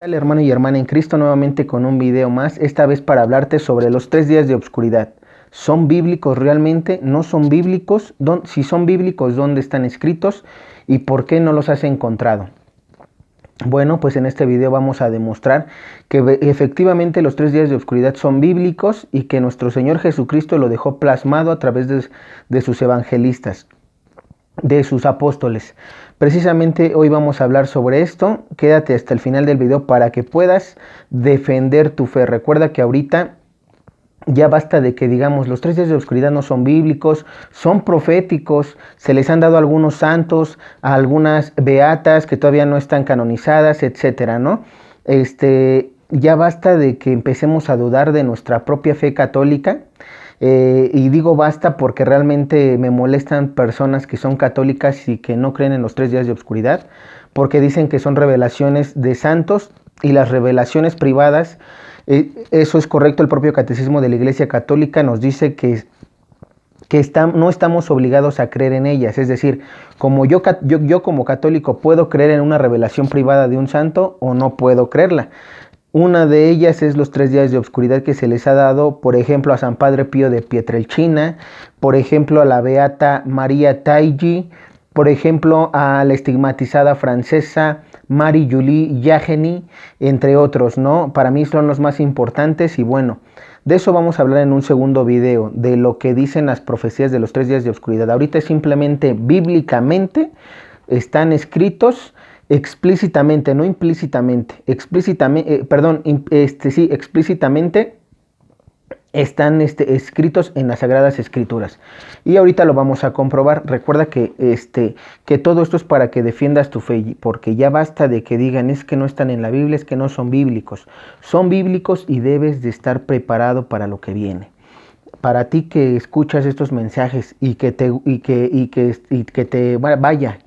Hola hermano y hermana en Cristo, nuevamente con un video más, esta vez para hablarte sobre los 3 días de obscuridad. ¿Son bíblicos realmente? ¿No son bíblicos? Si son bíblicos, ¿dónde están escritos? ¿Y por qué no los has encontrado? Bueno, pues en este video vamos a demostrar que efectivamente los 3 días de obscuridad son bíblicos y que nuestro Señor Jesucristo lo dejó plasmado a través de sus evangelistas, de sus apóstoles. Precisamente hoy vamos a hablar sobre esto. Quédate hasta el final del video para que puedas defender tu fe. Recuerda que ahorita ya basta de que digamos los 3 días de oscuridad no son bíblicos, son proféticos, se les han dado a algunos santos, a algunas beatas que todavía no están canonizadas, etcétera, ¿no? Ya basta de que empecemos a dudar de nuestra propia fe católica. Y digo basta porque realmente me molestan personas que son católicas y que no creen en los 3 días de oscuridad, porque dicen que son revelaciones de santos y las revelaciones privadas, eso es correcto. El propio catecismo de la Iglesia Católica nos dice que no estamos obligados a creer en ellas. Es decir, como yo como católico puedo creer en una revelación privada de un santo o no puedo creerla. Una de ellas es los 3 días de obscuridad que se les ha dado, por ejemplo, a San Padre Pío de Pietrelcina, por ejemplo, a la beata María Taigi, por ejemplo, a la estigmatizada francesa Marie-Julie Jahenny, entre otros, ¿no? Para mí son los más importantes y bueno, de eso vamos a hablar en un segundo video, de lo que dicen las profecías de los 3 días de obscuridad. Ahorita simplemente, bíblicamente, están escritos explícitamente, no implícitamente, explícitamente están escritos en las Sagradas Escrituras. Y ahorita lo vamos a comprobar. Recuerda que todo esto es para que defiendas tu fe, porque ya basta de que digan es que no están en la Biblia, es que no son bíblicos. Son bíblicos y debes de estar preparado para lo que viene. Para ti que escuchas estos mensajes y que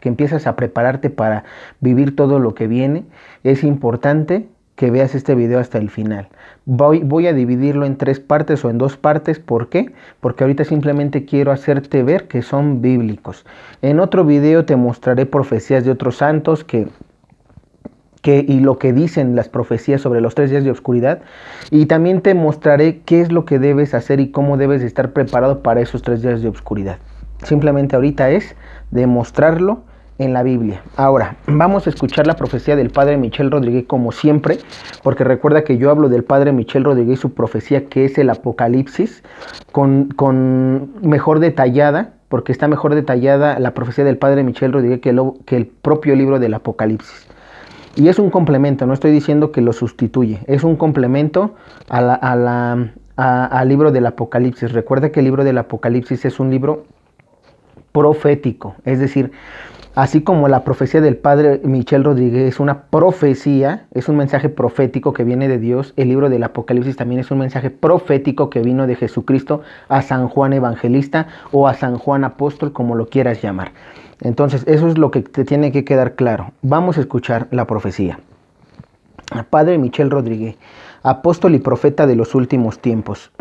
empiezas a prepararte para vivir todo lo que viene, es importante que veas este video hasta el final. Voy a dividirlo en 3 partes o en 2 partes. ¿Por qué? Porque ahorita simplemente quiero hacerte ver que son bíblicos. En otro video te mostraré profecías de otros santos y lo que dicen las profecías sobre los 3 días de oscuridad, y también te mostraré qué es lo que debes hacer y cómo debes estar preparado para esos 3 días de oscuridad. Simplemente ahorita es demostrarlo en la Biblia. Ahora, vamos a escuchar la profecía del Padre Michel Rodríguez como siempre, porque recuerda que yo hablo del Padre Michel Rodríguez y su profecía, que es el Apocalipsis, con mejor detallada, porque está mejor detallada la profecía del Padre Michel Rodríguez que el propio libro del Apocalipsis. Y es un complemento, no estoy diciendo que lo sustituye, es un complemento al libro del Apocalipsis. Recuerda que el libro del Apocalipsis es un libro profético, es decir, así como la profecía del Padre Michel Rodríguez es una profecía, es un mensaje profético que viene de Dios, el libro del Apocalipsis también es un mensaje profético que vino de Jesucristo a San Juan Evangelista o a San Juan Apóstol, como lo quieras llamar. Entonces, eso es lo que te tiene que quedar claro. Vamos a escuchar la profecía. Padre Michel Rodríguez, apóstol y profeta de los últimos tiempos.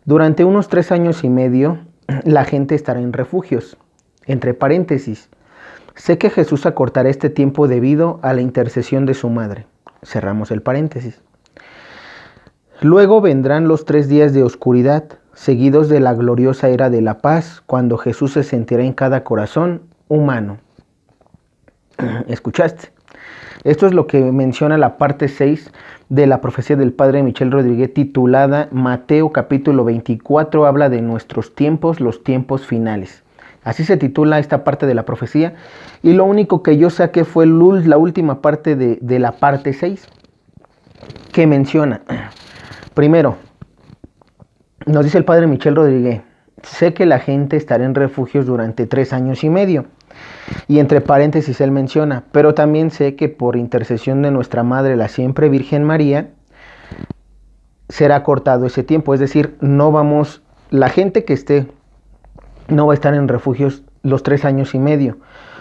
Durante unos 3 años y medio, la gente estará en refugios. Entre paréntesis, sé que Jesús acortará este tiempo debido a la intercesión de su madre. Cerramos el paréntesis. Luego vendrán los 3 días de oscuridad, seguidos de la gloriosa era de la paz, cuando Jesús se sentirá en cada corazón humano. ¿Escuchaste? Esto es lo que menciona la parte 6 de la profecía del Padre Michel Rodríguez, titulada Mateo capítulo 24, habla de nuestros tiempos, los tiempos finales. Así se titula esta parte de la profecía, y lo único que yo saqué fue la última parte de la parte 6, que menciona, primero, nos dice el Padre Michel Rodríguez, sé que la gente estará en refugios durante 3 años y medio. Y entre paréntesis él menciona, pero también sé que por intercesión de nuestra Madre, la siempre Virgen María, será cortado ese tiempo. Es decir, la gente que esté no va a estar en refugios los 3 años y medio,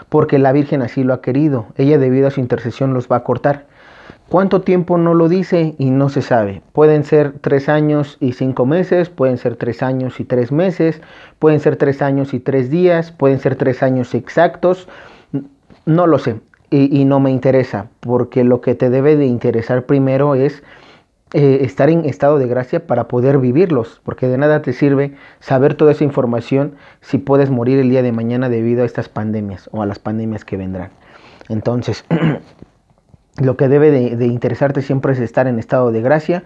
porque la Virgen así lo ha querido. Ella, debido a su intercesión, los va a cortar. ¿Cuánto tiempo? No lo dice y no se sabe. Pueden ser 3 años y 5 meses, pueden ser 3 años y 3 meses, pueden ser 3 años y 3 días, pueden ser 3 años exactos, no lo sé. y no me interesa, porque lo que te debe de interesar primero es estar en estado de gracia para poder vivirlos, porque de nada te sirve saber toda esa información si puedes morir el día de mañana debido a estas pandemias o a las pandemias que vendrán. Entonces, lo que debe de interesarte siempre es estar en estado de gracia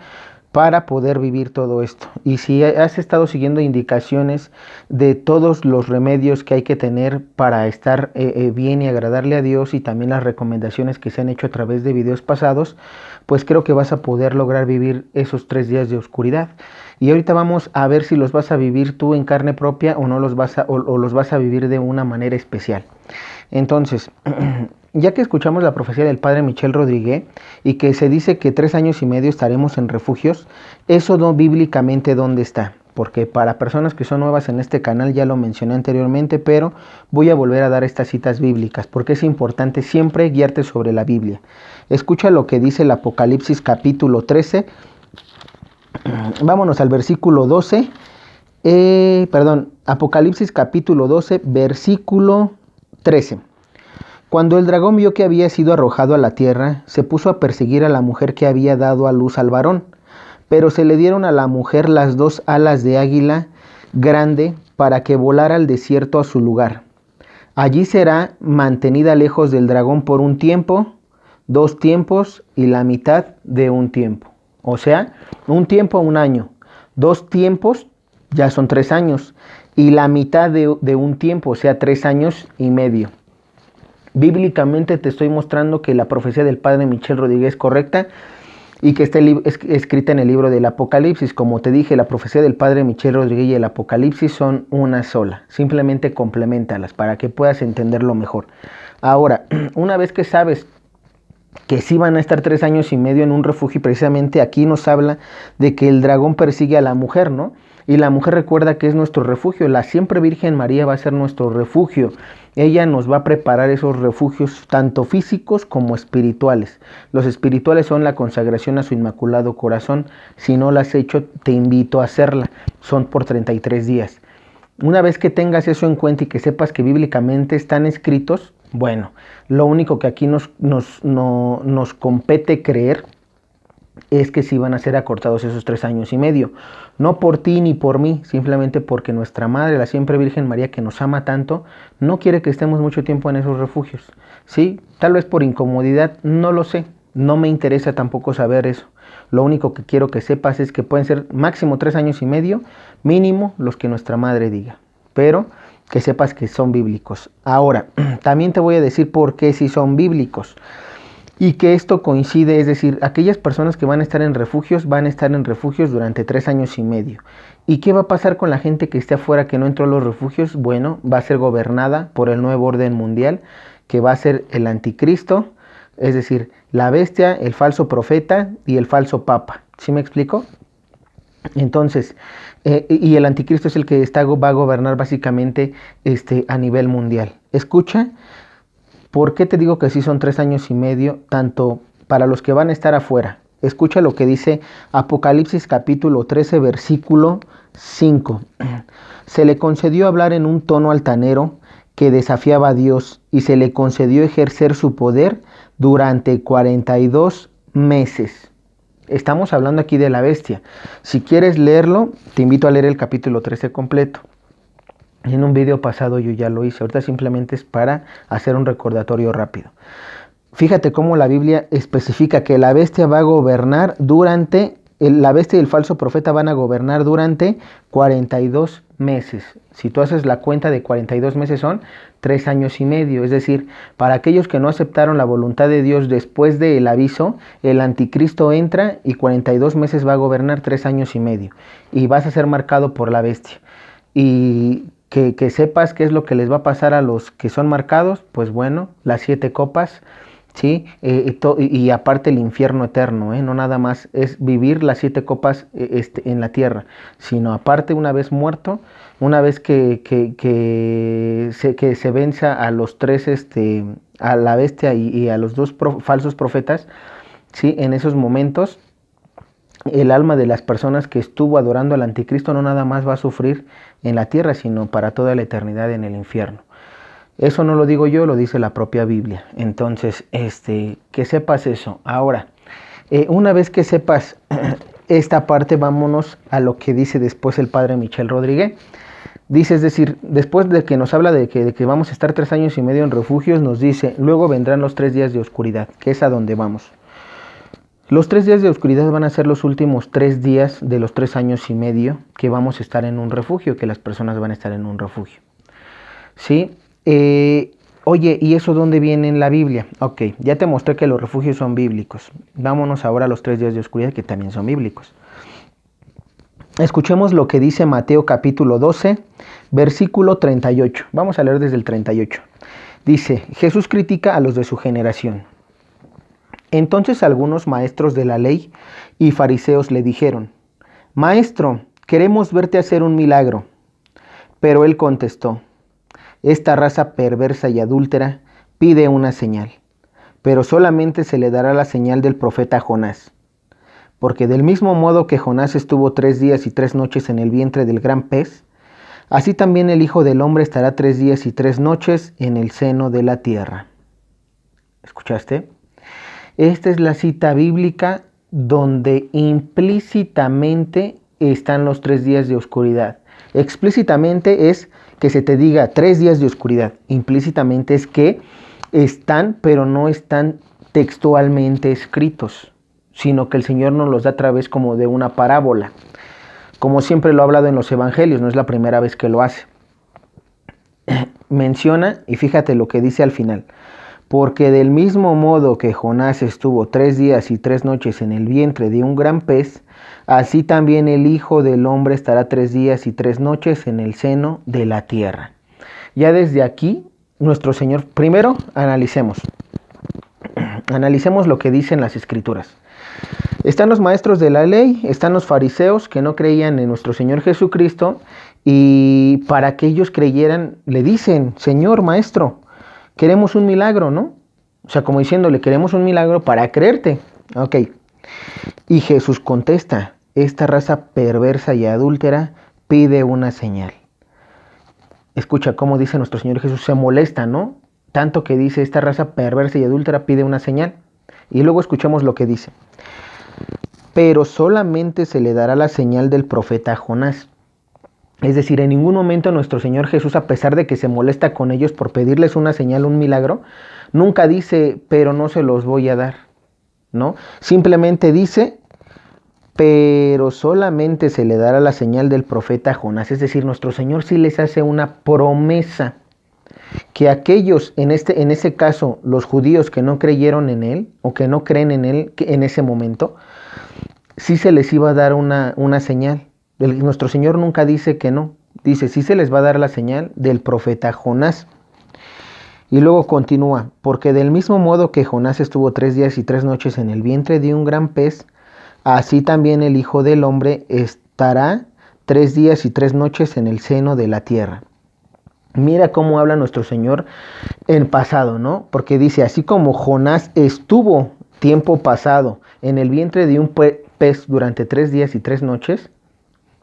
para poder vivir todo esto. Y si has estado siguiendo indicaciones de todos los remedios que hay que tener para estar bien y agradarle a Dios, y también las recomendaciones que se han hecho a través de videos pasados, pues creo que vas a poder lograr vivir esos 3 días de oscuridad. Y ahorita vamos a ver si los vas a vivir tú en carne propia o no los vas o los vas a vivir de una manera especial. Entonces, ya que escuchamos la profecía del padre Michel Rodríguez y que se dice que 3 años y medio estaremos en refugios, eso no bíblicamente dónde está, porque para personas que son nuevas en este canal ya lo mencioné anteriormente, pero voy a volver a dar estas citas bíblicas porque es importante siempre guiarte sobre la Biblia. Escucha lo que dice el Apocalipsis capítulo 13, vámonos al versículo 12, Apocalipsis capítulo 12, versículo 13. Cuando el dragón vio que había sido arrojado a la tierra, se puso a perseguir a la mujer que había dado a luz al varón. Pero se le dieron a la mujer las 2 alas de águila grande para que volara al desierto a su lugar. Allí será mantenida lejos del dragón por un tiempo, 2 tiempos y la mitad de un tiempo. O sea, un tiempo, 1 año. 2 tiempos ya son 3 años. Y la mitad de un tiempo, o sea, 3 años y medio. Bíblicamente te estoy mostrando que la profecía del padre Michel Rodríguez es correcta y que está escrita en el libro del Apocalipsis. Como te dije, la profecía del padre Michel Rodríguez y el Apocalipsis son una sola. Simplemente compleméntalas para que puedas entenderlo mejor. Ahora, una vez que sabes que sí van a estar 3 años y medio en un refugio, y precisamente aquí nos habla de que el dragón persigue a la mujer, ¿no? Y la mujer, recuerda que es nuestro refugio. La siempre Virgen María va a ser nuestro refugio. Ella nos va a preparar esos refugios tanto físicos como espirituales. Los espirituales son la consagración a su Inmaculado Corazón. Si no la has hecho, te invito a hacerla. Son por 33 días. Una vez que tengas eso en cuenta y que sepas que bíblicamente están escritos, bueno, lo único que aquí nos compete creer es que sí van a ser acortados esos 3 años y medio. No por ti ni por mí, simplemente porque nuestra Madre, la siempre Virgen María, que nos ama tanto, no quiere que estemos mucho tiempo en esos refugios. Sí, tal vez por incomodidad, no lo sé. No me interesa tampoco saber eso. Lo único que quiero que sepas es que pueden ser máximo 3 años y medio, mínimo los que nuestra Madre diga. Pero que sepas que son bíblicos. Ahora, también te voy a decir por qué sí son bíblicos. Y que esto coincide, es decir, aquellas personas que van a estar en refugios, van a estar en refugios durante 3 años y medio. ¿Y qué va a pasar con la gente que esté afuera, que no entró a los refugios? Bueno, va a ser gobernada por el nuevo orden mundial, que va a ser el anticristo, es decir, la bestia, el falso profeta y el falso papa. ¿Sí me explico? Entonces, y el anticristo es el que va a gobernar básicamente a nivel mundial. Escucha. ¿Por qué te digo que sí son 3 años y medio, tanto para los que van a estar afuera? Escucha lo que dice Apocalipsis capítulo 13, versículo 5. Se le concedió hablar en un tono altanero que desafiaba a Dios, y se le concedió ejercer su poder durante 42 meses. Estamos hablando aquí de la bestia. Si quieres leerlo, te invito a leer el capítulo 13 completo. En un video pasado yo ya lo hice, ahorita simplemente es para hacer un recordatorio rápido. Fíjate cómo la Biblia especifica que la bestia va a gobernar la bestia y el falso profeta van a gobernar durante 42 meses. Si tú haces la cuenta de 42 meses son 3 años y medio. Es decir, para aquellos que no aceptaron la voluntad de Dios después del aviso, el anticristo entra y 42 meses va a gobernar 3 años y medio. Y vas a ser marcado por la bestia. Y que sepas qué es lo que les va a pasar a los que son marcados, pues bueno, las 7 copas, ¿sí? Y aparte el infierno eterno, no nada más es vivir las 7 copas en la tierra, sino aparte una vez muerto, una vez que se venza a los 3, a la bestia y a los 2 falsos profetas, ¿sí? En esos momentos el alma de las personas que estuvo adorando al anticristo no nada más va a sufrir en la tierra, sino para toda la eternidad en el infierno. Eso no lo digo yo, lo dice la propia Biblia. Entonces, que sepas eso. Ahora, una vez que sepas esta parte, vámonos a lo que dice después el padre Michel Rodríguez. Dice, es decir, después de que nos habla de que vamos a estar 3 años y medio en refugios, nos dice, luego vendrán los 3 días de oscuridad, que es a donde vamos. Los 3 días de oscuridad van a ser los últimos 3 días de los 3 años y medio que vamos a estar en un refugio, que las personas van a estar en un refugio. ¿Sí? Oye, ¿y eso dónde viene en la Biblia? Ok, ya te mostré que los refugios son bíblicos. Vámonos ahora a los 3 días de oscuridad, que también son bíblicos. Escuchemos lo que dice Mateo capítulo 12, versículo 38. Vamos a leer desde el 38. Dice, Jesús critica a los de su generación. Entonces algunos maestros de la ley y fariseos le dijeron, Maestro, queremos verte hacer un milagro. Pero él contestó, esta raza perversa y adúltera pide una señal, pero solamente se le dará la señal del profeta Jonás. Porque del mismo modo que Jonás estuvo 3 días y 3 noches en el vientre del gran pez, así también el Hijo del Hombre estará 3 días y 3 noches en el seno de la tierra. ¿Escuchaste? Esta es la cita bíblica donde implícitamente están los 3 días de oscuridad. Explícitamente es que se te diga 3 días de oscuridad. Implícitamente es que están, pero no están textualmente escritos, sino que el Señor nos los da a través como de una parábola. Como siempre lo ha hablado en los evangelios, no es la primera vez que lo hace. Menciona, y fíjate lo que dice al final, porque del mismo modo que Jonás estuvo 3 días y 3 noches en el vientre de un gran pez, así también el Hijo del Hombre estará 3 días y 3 noches en el seno de la tierra. Ya desde aquí, nuestro Señor, primero analicemos lo que dicen las Escrituras. Están los maestros de la ley, están los fariseos que no creían en nuestro Señor Jesucristo, y para que ellos creyeran, le dicen, Señor, Maestro, queremos un milagro, ¿no? O sea, como diciéndole, queremos un milagro para creerte. Ok. Y Jesús contesta, esta raza perversa y adúltera pide una señal. Escucha cómo dice nuestro Señor Jesús, se molesta, ¿no? Tanto que dice, esta raza perversa y adúltera pide una señal. Y luego escuchemos lo que dice. Pero solamente se le dará la señal del profeta Jonás. Es decir, en ningún momento nuestro Señor Jesús, a pesar de que se molesta con ellos por pedirles una señal, un milagro, nunca dice, pero no se los voy a dar, ¿no? Simplemente dice, pero solamente se le dará la señal del profeta Jonás. Es decir, nuestro Señor sí les hace una promesa, que aquellos, en ese caso, los judíos que no creyeron en Él, o que no creen en Él en ese momento, sí se les iba a dar una señal. Nuestro Señor nunca dice que no. Dice, sí se les va a dar la señal del profeta Jonás. Y luego continúa, porque del mismo modo que Jonás estuvo 3 días y 3 noches en el vientre de un gran pez, así también el Hijo del Hombre estará 3 días y 3 noches en el seno de la tierra. Mira cómo habla nuestro Señor en pasado, ¿no? Porque dice, así como Jonás estuvo tiempo pasado en el vientre de un pez durante 3 días y 3 noches,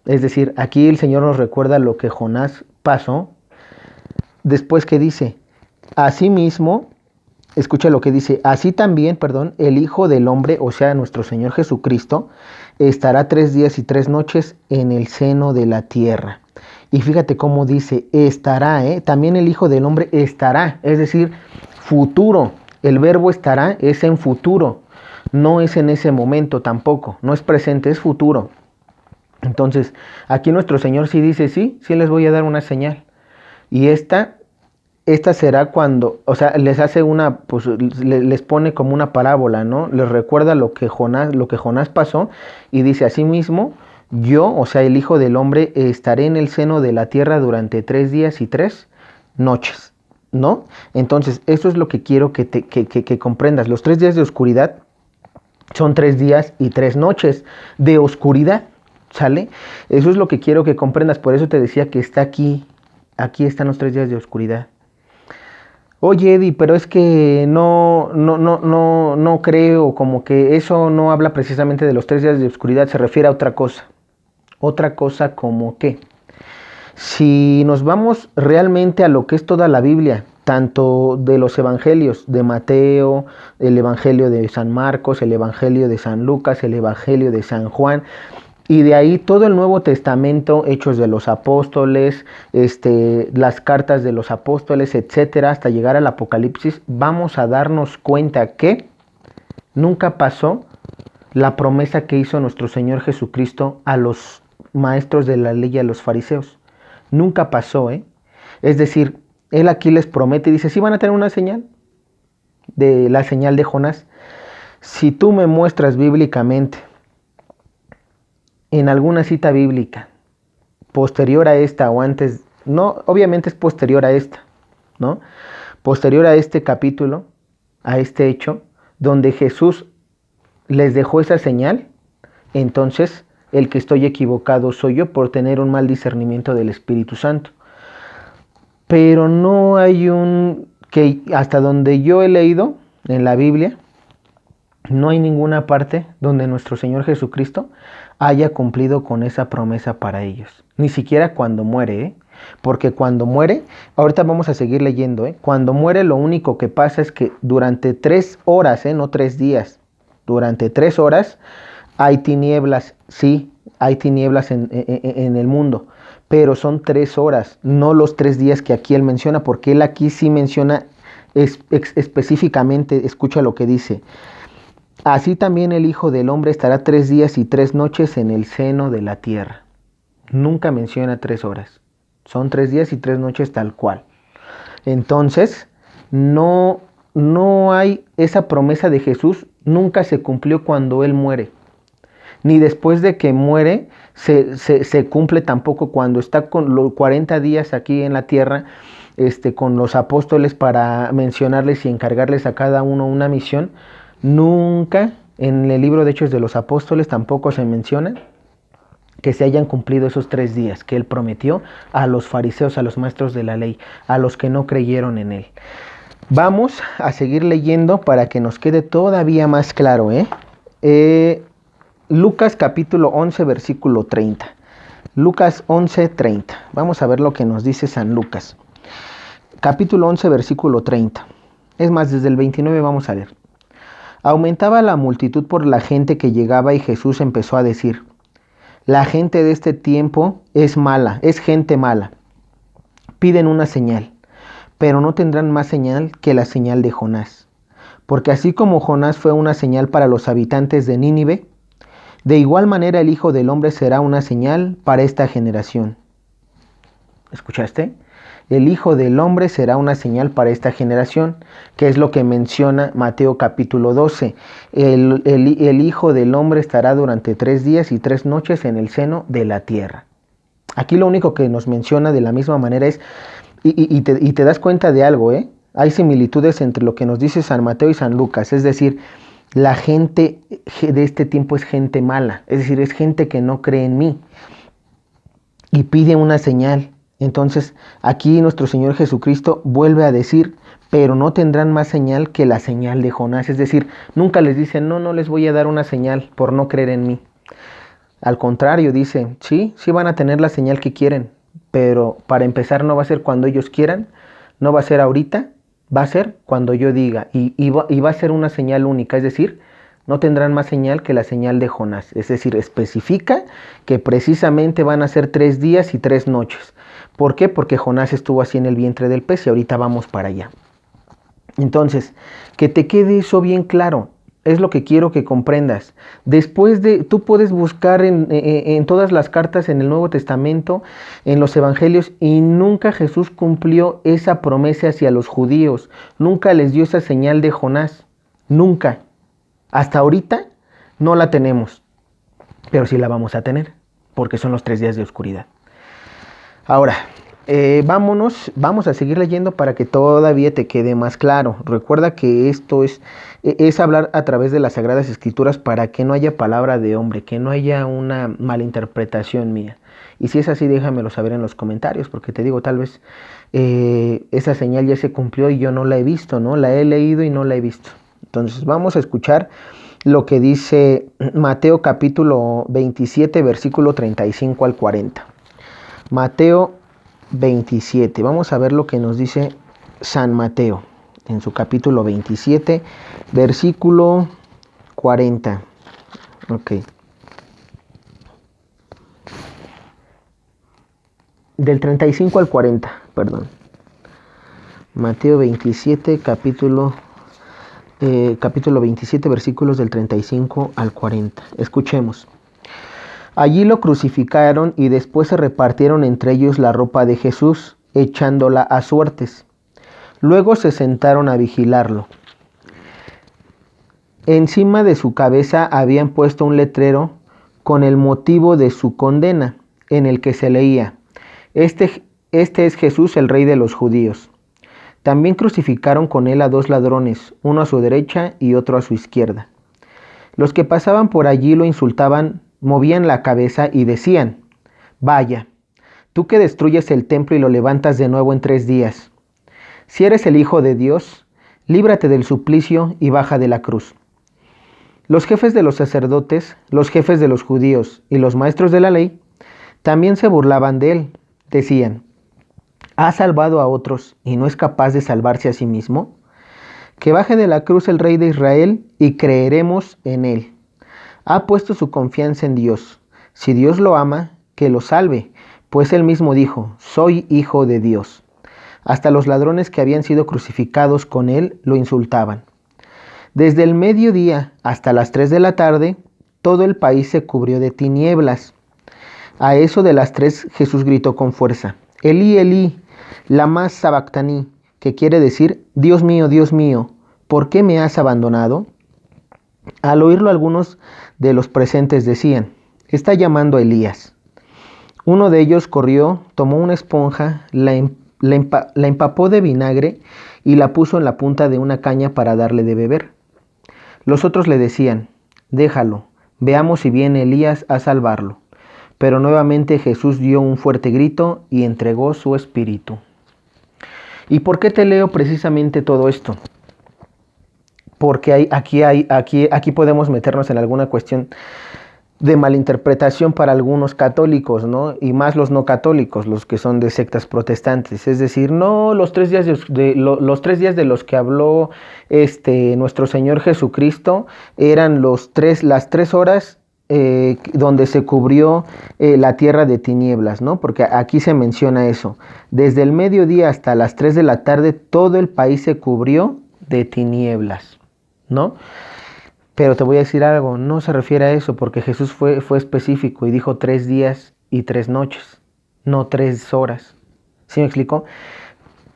es decir, aquí el Señor nos recuerda lo que Jonás pasó. Después que dice, asimismo, escucha lo que dice, así también, el Hijo del Hombre, o sea, nuestro Señor Jesucristo, estará 3 días y 3 noches en el seno de la tierra. Y fíjate cómo dice, estará, también el Hijo del Hombre estará, es decir, futuro. El verbo estará es en futuro, no es en ese momento tampoco, no es presente, es futuro. Entonces, aquí nuestro Señor sí dice, sí les voy a dar una señal. Y esta será cuando, o sea, les hace pues les pone como una parábola, ¿no? Les recuerda lo que Jonás pasó, y dice, así mismo, yo, o sea, el Hijo del Hombre, estaré en el seno de la tierra durante 3 días y 3 noches, ¿no? Entonces, eso es lo que quiero que comprendas. Los 3 días de oscuridad son 3 días y 3 noches de oscuridad. ¿Sale? Eso es lo que quiero que comprendas. Por eso te decía que está aquí. Aquí están los 3 días de oscuridad. Oye, Eddie, pero es que no creo, como que eso no habla precisamente de los 3 días de oscuridad, se refiere a otra cosa. Otra cosa como que, si nos vamos realmente a lo que es toda la Biblia, tanto de los evangelios de Mateo, el evangelio de San Marcos, el evangelio de San Lucas, el evangelio de San Juan, y de ahí todo el Nuevo Testamento, Hechos de los Apóstoles, las cartas de los apóstoles, etcétera, hasta llegar al Apocalipsis, vamos a darnos cuenta que nunca pasó la promesa que hizo nuestro Señor Jesucristo a los maestros de la ley y a los fariseos. Nunca pasó, ¿eh? Es decir, Él aquí les promete y dice, sí van a tener una señal, de la señal de Jonás. Si tú me muestras bíblicamente, en alguna cita bíblica, posterior a esta o antes, no, obviamente es posterior a esta, ¿no? Posterior a este capítulo, a este hecho, donde Jesús les dejó esa señal, entonces el que estoy equivocado soy yo por tener un mal discernimiento del Espíritu Santo. Pero no hay que hasta donde yo he leído en la Biblia, no hay ninguna parte donde nuestro Señor Jesucristo haya cumplido con esa promesa para ellos. Ni siquiera cuando muere, ¿eh? Porque cuando muere, ahorita vamos a seguir leyendo, ¿eh? Cuando muere lo único que pasa es que durante 3 horas, no 3 días, durante 3 horas hay tinieblas, sí, hay tinieblas en el mundo, pero son 3 horas, no los 3 días que aquí él menciona, porque él aquí sí menciona específicamente, escucha lo que dice. Así también el Hijo del Hombre estará 3 días y 3 noches en el seno de la tierra. Nunca menciona 3 horas. Son 3 días y 3 noches tal cual. Entonces, no hay esa promesa de Jesús, nunca se cumplió cuando Él muere. Ni después de que muere se cumple tampoco cuando está con los 40 días aquí en la tierra, con los apóstoles para mencionarles y encargarles a cada uno una misión. Nunca en el libro de Hechos de los Apóstoles tampoco se menciona que se hayan cumplido esos 3 días que él prometió a los fariseos, a los maestros de la ley, a los que no creyeron en él. Vamos a seguir leyendo para que nos quede todavía más claro, Lucas capítulo 11, versículo 30. Lucas 11, 30. Vamos a ver lo que nos dice San Lucas. Capítulo 11, versículo 30. Es más, desde el 29 vamos a leer. Aumentaba la multitud por la gente que llegaba y Jesús empezó a decir, la gente de este tiempo es mala, es gente mala. Piden una señal, pero no tendrán más señal que la señal de Jonás. Porque así como Jonás fue una señal para los habitantes de Nínive, de igual manera el Hijo del Hombre será una señal para esta generación. ¿Escuchaste? El Hijo del Hombre será una señal para esta generación, que es lo que menciona Mateo capítulo 12. El Hijo del Hombre estará durante 3 días y 3 noches en el seno de la tierra. Aquí lo único que nos menciona de la misma manera es, y te das cuenta de algo, hay similitudes entre lo que nos dice San Mateo y San Lucas, es decir, la gente de este tiempo es gente mala, es decir, es gente que no cree en mí y pide una señal. Entonces, aquí nuestro Señor Jesucristo vuelve a decir, pero no tendrán más señal que la señal de Jonás. Es decir, nunca les dice, no les voy a dar una señal por no creer en mí. Al contrario, dice, sí van a tener la señal que quieren, pero para empezar no va a ser cuando ellos quieran, no va a ser ahorita, va a ser cuando yo diga. Y va a ser una señal única, es decir, no tendrán más señal que la señal de Jonás. Es decir, especifica que precisamente van a ser 3 días y 3 noches. ¿Por qué? Porque Jonás estuvo así en el vientre del pez y ahorita vamos para allá. Entonces, que te quede eso bien claro, es lo que quiero que comprendas. Después tú puedes buscar en todas las cartas en el Nuevo Testamento, en los evangelios, y nunca Jesús cumplió esa promesa hacia los judíos, nunca les dio esa señal de Jonás, nunca. Hasta ahorita no la tenemos, pero sí la vamos a tener, porque son los 3 días de oscuridad. Ahora, vamos a seguir leyendo para que todavía te quede más claro. Recuerda que esto es hablar a través de las Sagradas Escrituras para que no haya palabra de hombre, que no haya una malinterpretación mía. Y si es así, déjamelo saber en los comentarios, porque te digo, tal vez esa señal ya se cumplió y yo no la he visto, ¿no? La he leído y no la he visto. Entonces vamos a escuchar lo que dice Mateo capítulo 27, versículo 35 al 40. Mateo 27. Vamos a ver lo que nos dice San Mateo, en su capítulo 27, versículo 40. Ok. Del 35 al 40, perdón. Mateo 27, capítulo 27, versículos del 35 al 40. Escuchemos. Allí lo crucificaron y después se repartieron entre ellos la ropa de Jesús, echándola a suertes. Luego se sentaron a vigilarlo. Encima de su cabeza habían puesto un letrero con el motivo de su condena, en el que se leía: Este es Jesús, el Rey de los Judíos. También crucificaron con él a 2 ladrones, uno a su derecha y otro a su izquierda. Los que pasaban por allí lo insultaban, movían la cabeza y decían: Vaya, tú que destruyes el templo y lo levantas de nuevo en 3 días. Si eres el Hijo de Dios, líbrate del suplicio y baja de la cruz. Los jefes de los sacerdotes, los jefes de los judíos y los maestros de la ley también se burlaban de él. Decían: ¿ha salvado a otros y no es capaz de salvarse a sí mismo? Que baje de la cruz el Rey de Israel y creeremos en él. Ha puesto su confianza en Dios. Si Dios lo ama, que lo salve, pues él mismo dijo: soy hijo de Dios. Hasta los ladrones que habían sido crucificados con él lo insultaban. Desde el mediodía hasta las 3 de la tarde, todo el país se cubrió de tinieblas. A eso de las 3, Jesús gritó con fuerza: Elí, Elí, lama sabactani, que quiere decir: Dios mío, ¿por qué me has abandonado? Al oírlo, algunos de los presentes decían: está llamando a Elías. Uno de ellos corrió, tomó una esponja, la empapó de vinagre y la puso en la punta de una caña para darle de beber. Los otros le decían: déjalo, veamos si viene Elías a salvarlo. Pero nuevamente Jesús dio un fuerte grito y entregó su espíritu. ¿Y por qué te leo precisamente todo esto? Porque aquí podemos meternos en alguna cuestión de malinterpretación para algunos católicos, ¿no? Y más los no católicos, los que son de sectas protestantes. Es decir, no los 3 días los 3 días de los que habló nuestro Señor Jesucristo eran las 3 horas donde se cubrió la tierra de tinieblas, ¿no? Porque aquí se menciona eso. Desde el mediodía hasta las 3 de la tarde, todo el país se cubrió de tinieblas, ¿no? Pero te voy a decir algo, no se refiere a eso, porque Jesús fue específico y dijo 3 días y 3 noches, no 3 horas. ¿Sí me explico?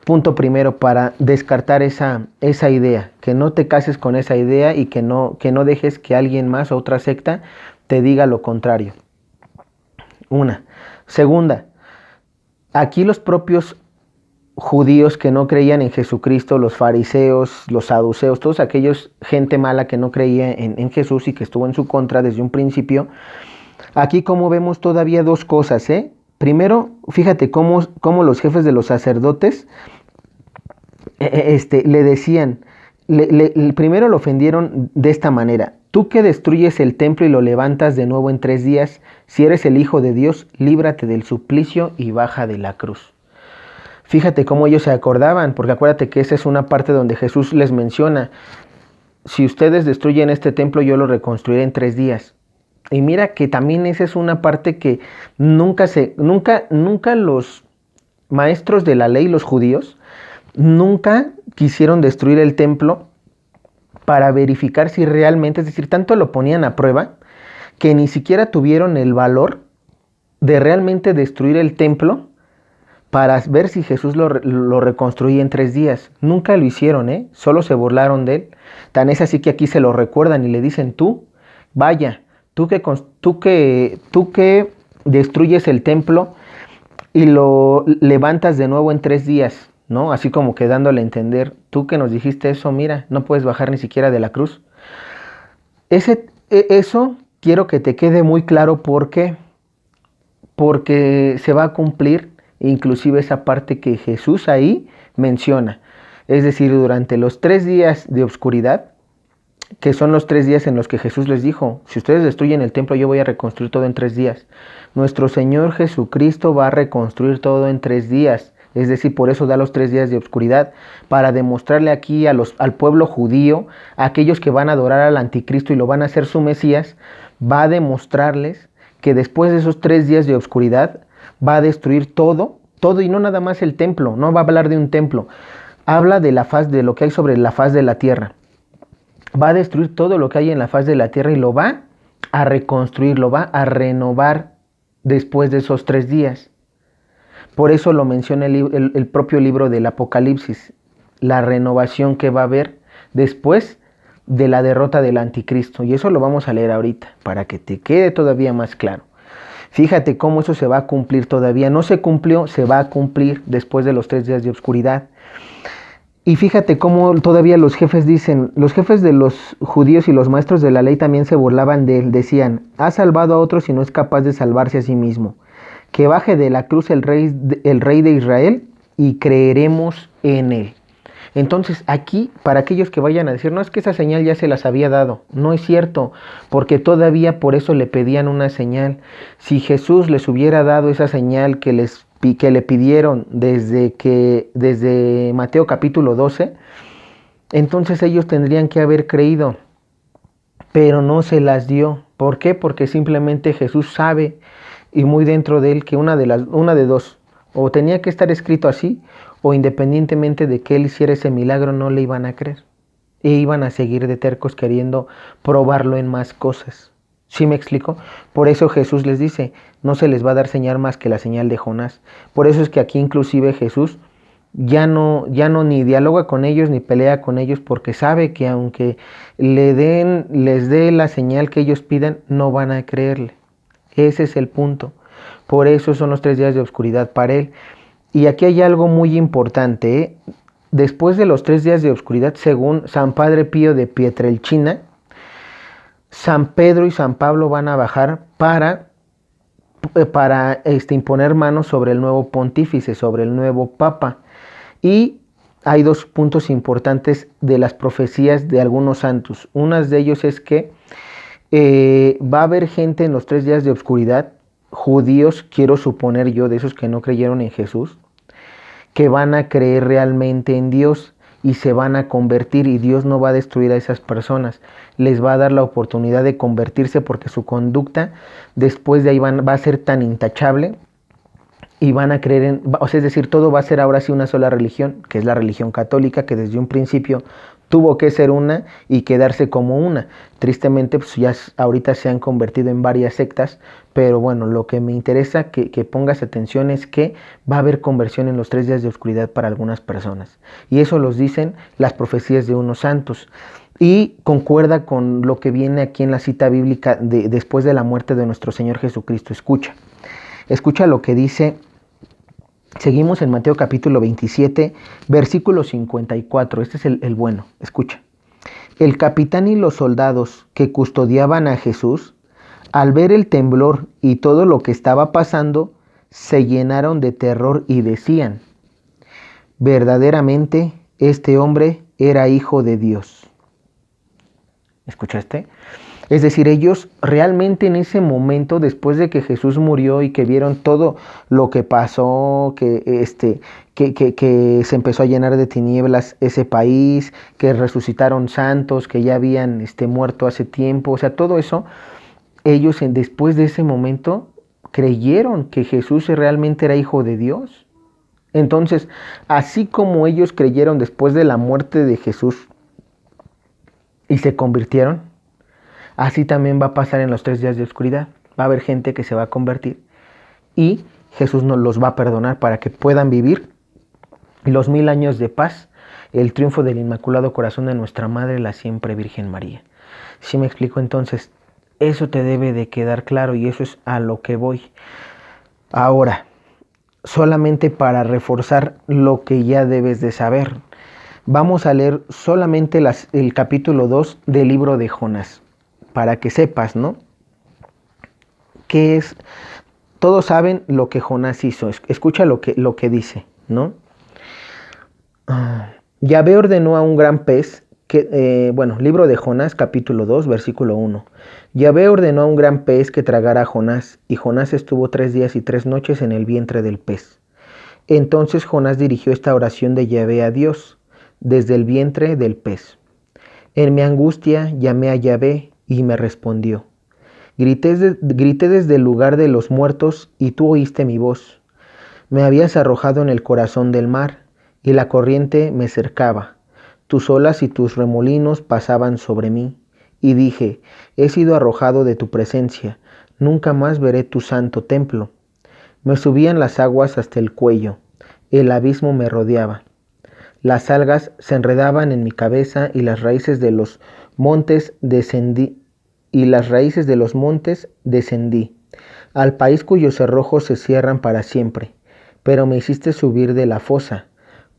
Punto primero para descartar esa idea, que no te cases con esa idea y que no dejes que alguien más o otra secta te diga lo contrario. Una. Segunda, aquí los propios judíos que no creían en Jesucristo, los fariseos, los saduceos, todos aquellos gente mala que no creía en Jesús y que estuvo en su contra desde un principio. Aquí como vemos todavía 2 cosas, ¿eh? Primero, fíjate cómo los jefes de los sacerdotes le decían, primero lo ofendieron de esta manera: tú que destruyes el templo y lo levantas de nuevo en 3 días, si eres el Hijo de Dios, líbrate del suplicio y baja de la cruz. Fíjate cómo ellos se acordaban, porque acuérdate que esa es una parte donde Jesús les menciona: si ustedes destruyen este templo, yo lo reconstruiré en 3 días. Y mira que también esa es una parte que nunca los maestros de la ley, los judíos, nunca quisieron destruir el templo para verificar si realmente, es decir, tanto lo ponían a prueba, que ni siquiera tuvieron el valor de realmente destruir el templo para ver si Jesús lo reconstruía en 3 días. Nunca lo hicieron, ¿eh? Solo se burlaron de él. Tan es así que aquí se lo recuerdan y le dicen: vaya, tú que destruyes el templo y lo levantas de nuevo en 3 días, ¿no? Así como que dándole a entender: tú que nos dijiste eso, mira, no puedes bajar ni siquiera de la cruz. Eso quiero que te quede muy claro porque se va a cumplir inclusive esa parte que Jesús ahí menciona. Es decir, durante los 3 días de oscuridad, que son los 3 días en los que Jesús les dijo: si ustedes destruyen el templo, yo voy a reconstruir todo en 3 días. Nuestro Señor Jesucristo va a reconstruir todo en 3 días. Es decir, por eso da los 3 días de oscuridad, para demostrarle aquí al pueblo judío, a aquellos que van a adorar al anticristo y lo van a hacer su Mesías, va a demostrarles que después de esos 3 días de oscuridad va a destruir todo, y no nada más el templo, no va a hablar de un templo, habla de lo que hay sobre la faz de la tierra. Va a destruir todo lo que hay en la faz de la tierra y lo va a reconstruir, lo va a renovar después de esos 3 días. Por eso lo menciona el propio libro del Apocalipsis, la renovación que va a haber después de la derrota del anticristo. Y eso lo vamos a leer ahorita, para que te quede todavía más claro. Fíjate cómo eso se va a cumplir todavía. No se cumplió, se va a cumplir después de los 3 días de oscuridad. Y fíjate cómo todavía los jefes de los judíos y los maestros de la ley también se burlaban de él. Decían, ha salvado a otros y no es capaz de salvarse a sí mismo. Que baje de la cruz el rey de Israel y creeremos en él. Entonces aquí, para aquellos que vayan a decir, no, es que esa señal ya se las había dado. No es cierto, porque todavía por eso le pedían una señal. Si Jesús les hubiera dado esa señal que le pidieron desde Mateo capítulo 12, entonces ellos tendrían que haber creído, pero no se las dio. ¿Por qué? Porque simplemente Jesús sabe, y muy dentro de él, que una de dos, o tenía que estar escrito así, o independientemente de que él hiciera ese milagro, no le iban a creer. E iban a seguir de tercos queriendo probarlo en más cosas. ¿Sí me explico? Por eso Jesús les dice, no se les va a dar señal más que la señal de Jonás. Por eso es que aquí inclusive Jesús ya no ni dialoga con ellos ni pelea con ellos, porque sabe que aunque les dé la señal que ellos pidan, no van a creerle. Ese es el punto. Por eso son los 3 días de oscuridad para él. Y aquí hay algo muy importante, ¿eh? Después de los 3 días de oscuridad, según San Padre Pío de Pietrelcina, San Pedro y San Pablo van a bajar para imponer manos sobre el nuevo pontífice, sobre el nuevo papa. Y hay 2 puntos importantes de las profecías de algunos santos. Uno de ellos es que va a haber gente en los 3 días de oscuridad, judíos, quiero suponer yo, de esos que no creyeron en Jesús, que van a creer realmente en Dios y se van a convertir, y Dios no va a destruir a esas personas, les va a dar la oportunidad de convertirse, porque su conducta después de ahí va a ser tan intachable y van a creer es decir, todo va a ser ahora sí una sola religión, que es la religión católica, que desde un principio tuvo que ser una y quedarse como una. Tristemente, pues ya ahorita se han convertido en varias sectas, pero bueno, lo que me interesa que pongas atención es que va a haber conversión en los 3 días de oscuridad para algunas personas. Y eso los dicen las profecías de unos santos. Y concuerda con lo que viene aquí en la cita bíblica después de la muerte de nuestro Señor Jesucristo. Escucha lo que dice. Seguimos en Mateo capítulo 27, versículo 54. Este es el bueno. Escucha. El capitán y los soldados que custodiaban a Jesús, al ver el temblor y todo lo que estaba pasando, se llenaron de terror y decían, verdaderamente este hombre era hijo de Dios. ¿Escuchaste? Es decir, ellos realmente en ese momento, después de que Jesús murió y que vieron todo lo que pasó, que se empezó a llenar de tinieblas ese país, que resucitaron santos, que ya habían muerto hace tiempo, o sea, todo eso, ellos después de ese momento creyeron que Jesús realmente era hijo de Dios. Entonces, así como ellos creyeron después de la muerte de Jesús y se convirtieron, así también va a pasar en los 3 días de oscuridad. Va a haber gente que se va a convertir y Jesús nos los va a perdonar para que puedan vivir los 1000 años de paz, el triunfo del Inmaculado Corazón de nuestra Madre, la siempre Virgen María. ¿Sí me explico? Entonces, eso te debe de quedar claro y eso es a lo que voy. Ahora, solamente para reforzar lo que ya debes de saber, vamos a leer solamente el capítulo 2 del libro de Jonás. Para que sepas, ¿no? ¿Qué es? Todos saben lo que Jonás hizo. Escucha lo que dice, ¿no? Yahvé ordenó a un gran pez, libro de Jonás, capítulo 2, versículo 1. Yahvé ordenó a un gran pez que tragara a Jonás, y Jonás estuvo 3 días y 3 noches en el vientre del pez. Entonces Jonás dirigió esta oración de Yahvé a Dios, desde el vientre del pez. En mi angustia llamé a Yahvé y me respondió. Grité desde el lugar de los muertos y tú oíste mi voz. Me habías arrojado en el corazón del mar y la corriente me cercaba. Tus olas y tus remolinos pasaban sobre mí. Y dije, he sido arrojado de tu presencia, nunca más veré tu santo templo. Me subían las aguas hasta el cuello, el abismo me rodeaba. Las algas se enredaban en mi cabeza y las raíces de los montes descendí. Al país cuyos cerrojos se cierran para siempre. Pero me hiciste subir de la fosa,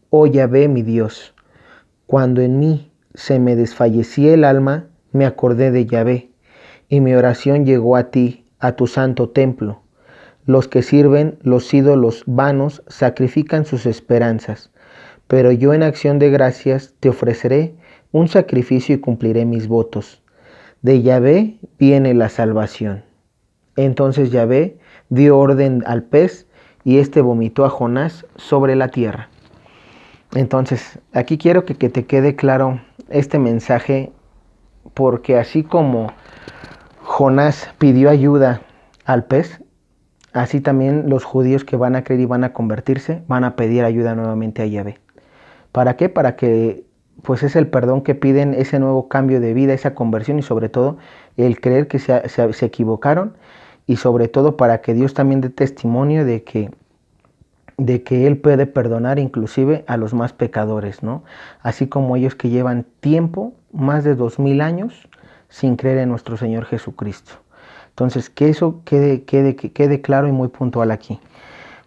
oh Yahvé mi Dios. Cuando en mí se me desfallecía el alma, me acordé de Yahvé, y mi oración llegó a ti, a tu santo templo. Los que sirven los ídolos vanos sacrifican sus esperanzas, pero yo en acción de gracias te ofreceré un sacrificio y cumpliré mis votos. De Yahvé viene la salvación. Entonces Yahvé dio orden al pez y éste vomitó a Jonás sobre la tierra. Entonces, aquí quiero que te quede claro este mensaje, porque así como Jonás pidió ayuda al pez, así también los judíos que van a creer y van a convertirse van a pedir ayuda nuevamente a Yahvé. ¿Para qué? Para que pues es el perdón que piden, ese nuevo cambio de vida, esa conversión y sobre todo el creer que se equivocaron, y sobre todo para que Dios también dé testimonio de que Él puede perdonar inclusive a los más pecadores, ¿no? Así como ellos que llevan tiempo, más de 2000 años, sin creer en nuestro Señor Jesucristo. Entonces, que eso quede claro y muy puntual aquí.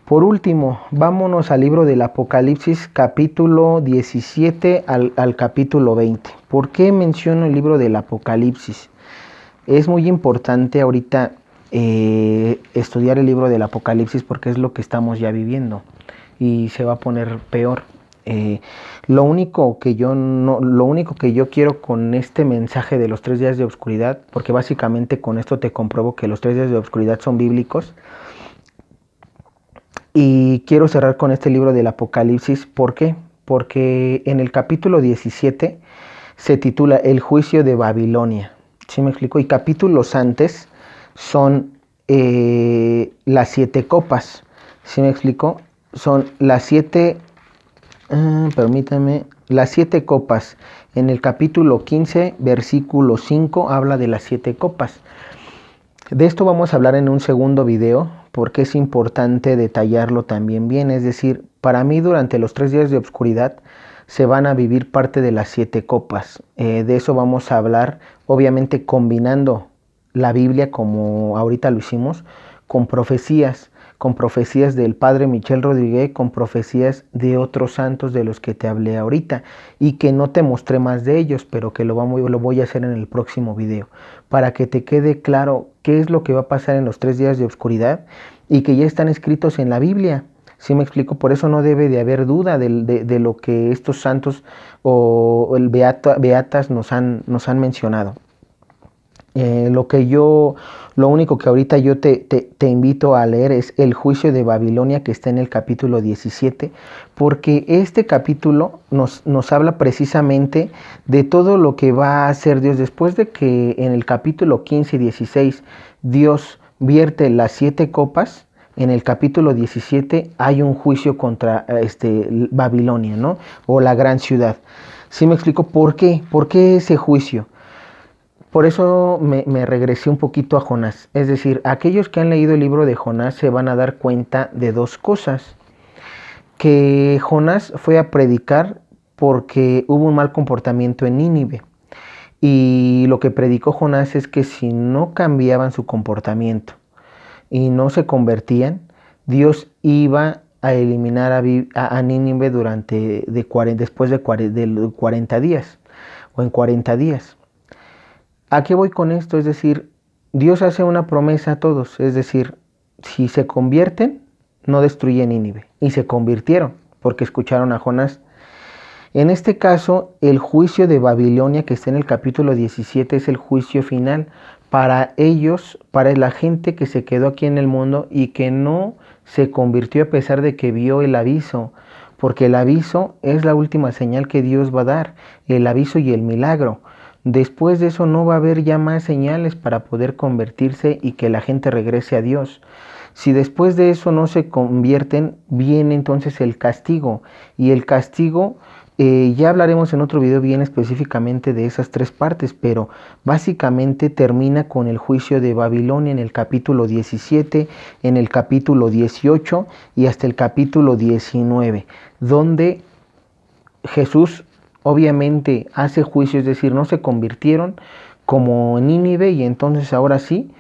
Por último, vámonos al libro del Apocalipsis, capítulo 17 al capítulo 20. ¿Por qué menciono el libro del Apocalipsis? Es muy importante ahorita estudiar el libro del Apocalipsis porque es lo que estamos ya viviendo y se va a poner peor. Lo único que yo quiero con este mensaje de los 3 días de oscuridad, porque básicamente con esto te compruebo que los 3 días de oscuridad son bíblicos, y quiero cerrar con este libro del Apocalipsis. ¿Por qué? Porque en el capítulo 17 se titula El juicio de Babilonia. ¿Sí me explico? Y capítulos antes son las 7 copas. ¿Sí me explico? Son las 7, las 7 copas. En el capítulo 15, versículo 5, habla de las 7 copas. De esto vamos a hablar en un segundo video, porque es importante detallarlo también bien. Es decir, para mí durante los 3 días de oscuridad se van a vivir parte de las 7 copas. De eso vamos a hablar, obviamente combinando la Biblia, como ahorita lo hicimos, con profecías del Padre Michel Rodríguez, con profecías de otros santos de los que te hablé ahorita, y que no te mostré más de ellos, pero que lo voy a hacer en el próximo video, para que te quede claro qué es lo que va a pasar en los 3 días de oscuridad, y que ya están escritos en la Biblia. ¿Sí me explico? Por eso no debe de haber duda de lo que estos santos o el beatas nos han mencionado. Lo único que ahorita yo te invito a leer es el juicio de Babilonia, que está en el capítulo 17, porque este capítulo nos habla precisamente de todo lo que va a hacer Dios después de que en el capítulo 15 y 16 Dios vierte las 7 copas. En el capítulo 17 hay un juicio contra Babilonia, ¿no? O la gran ciudad. ¿Sí me explico por qué? ¿Por qué ese juicio? Por eso me regresé un poquito a Jonás. Es decir, aquellos que han leído el libro de Jonás se van a dar cuenta de 2 cosas. Que Jonás fue a predicar porque hubo un mal comportamiento en Nínive. Y lo que predicó Jonás es que si no cambiaban su comportamiento y no se convertían, Dios iba a eliminar a Nínive después de 40 días o en 40 días. ¿A qué voy con esto? Es decir, Dios hace una promesa a todos, es decir, si se convierten, no destruye Nínive. Y se convirtieron, porque escucharon a Jonás. En este caso, el juicio de Babilonia, que está en el capítulo 17, es el juicio final para ellos, para la gente que se quedó aquí en el mundo y que no se convirtió a pesar de que vio el aviso, porque el aviso es la última señal que Dios va a dar, el aviso y el milagro. Después de eso no va a haber ya más señales para poder convertirse y que la gente regrese a Dios. Si después de eso no se convierten, viene entonces el castigo. Y el castigo, ya hablaremos en otro video bien específicamente de esas tres partes, pero básicamente termina con el juicio de Babilonia en el capítulo 17, en el capítulo 18 y hasta el capítulo 19, donde Jesús obviamente hace juicio, es decir, no se convirtieron como Nínive, y entonces ahora sí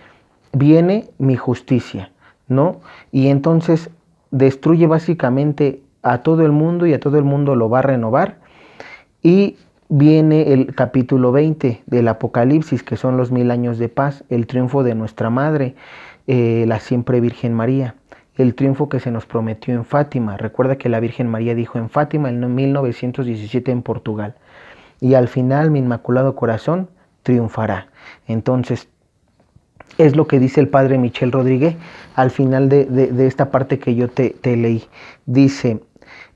viene mi justicia, ¿no? Y entonces destruye básicamente a todo el mundo y a todo el mundo lo va a renovar. Y viene el capítulo 20 del Apocalipsis, que son los 1000 años de paz, el triunfo de nuestra Madre, la siempre Virgen María, el triunfo que se nos prometió en Fátima. Recuerda que la Virgen María dijo en Fátima en 1917 en Portugal. Y al final mi Inmaculado Corazón triunfará. Entonces, es lo que dice el padre Michel Rodríguez al final de esta parte que yo te leí. Dice,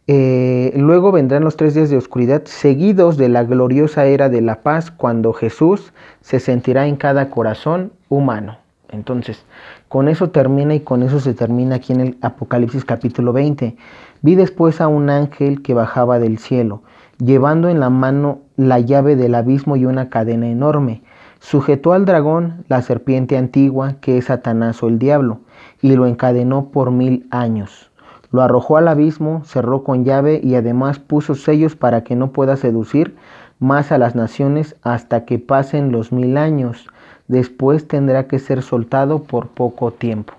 luego vendrán los 3 días de oscuridad seguidos de la gloriosa era de la paz, cuando Jesús se sentirá en cada corazón humano. Entonces, con eso termina y con eso se termina aquí en el Apocalipsis capítulo 20. Vi después a un ángel que bajaba del cielo, llevando en la mano la llave del abismo y una cadena enorme. Sujetó al dragón, la serpiente antigua, que es Satanás o el diablo, y lo encadenó por 1000 años. Lo arrojó al abismo, cerró con llave y además puso sellos para que no pueda seducir más a las naciones hasta que pasen los 1000 años. Después tendrá que ser soltado por poco tiempo.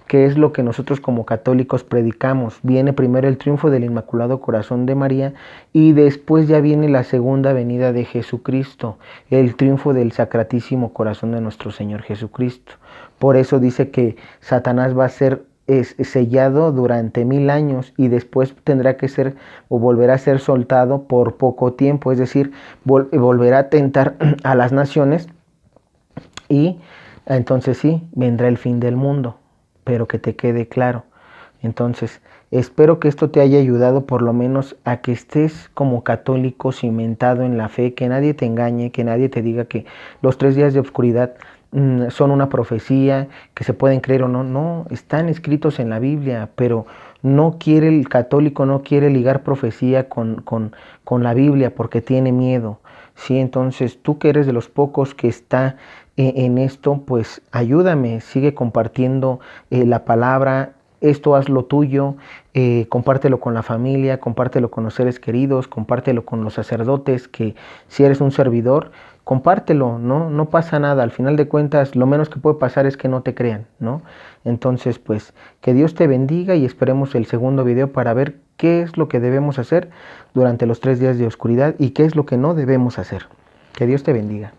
¿Qué es lo que nosotros como católicos predicamos? Viene primero el triunfo del Inmaculado Corazón de María y después ya viene la segunda venida de Jesucristo, el triunfo del Sacratísimo Corazón de nuestro Señor Jesucristo. Por eso dice que Satanás va a ser sellado durante 1000 años y después tendrá que ser o volverá a ser soltado por poco tiempo, es decir, volverá a tentar a las naciones y entonces sí, vendrá el fin del mundo. Pero que te quede claro. Entonces, espero que esto te haya ayudado por lo menos a que estés como católico cimentado en la fe, que nadie te engañe, que nadie te diga que los 3 días de oscuridad son una profecía, que se pueden creer o no. No, están escritos en la Biblia, pero no quiere el católico, no quiere ligar profecía con la Biblia porque tiene miedo. ¿Sí? Entonces, tú que eres de los pocos que está en esto, pues ayúdame, sigue compartiendo la palabra, esto hazlo tuyo, compártelo con la familia, compártelo con los seres queridos, compártelo con los sacerdotes, que si eres un servidor, compártelo, ¿no? No pasa nada, al final de cuentas lo menos que puede pasar es que no te crean, ¿no? Entonces, pues, que Dios te bendiga y esperemos el segundo video para ver qué es lo que debemos hacer durante los 3 días de oscuridad y qué es lo que no debemos hacer. Que Dios te bendiga.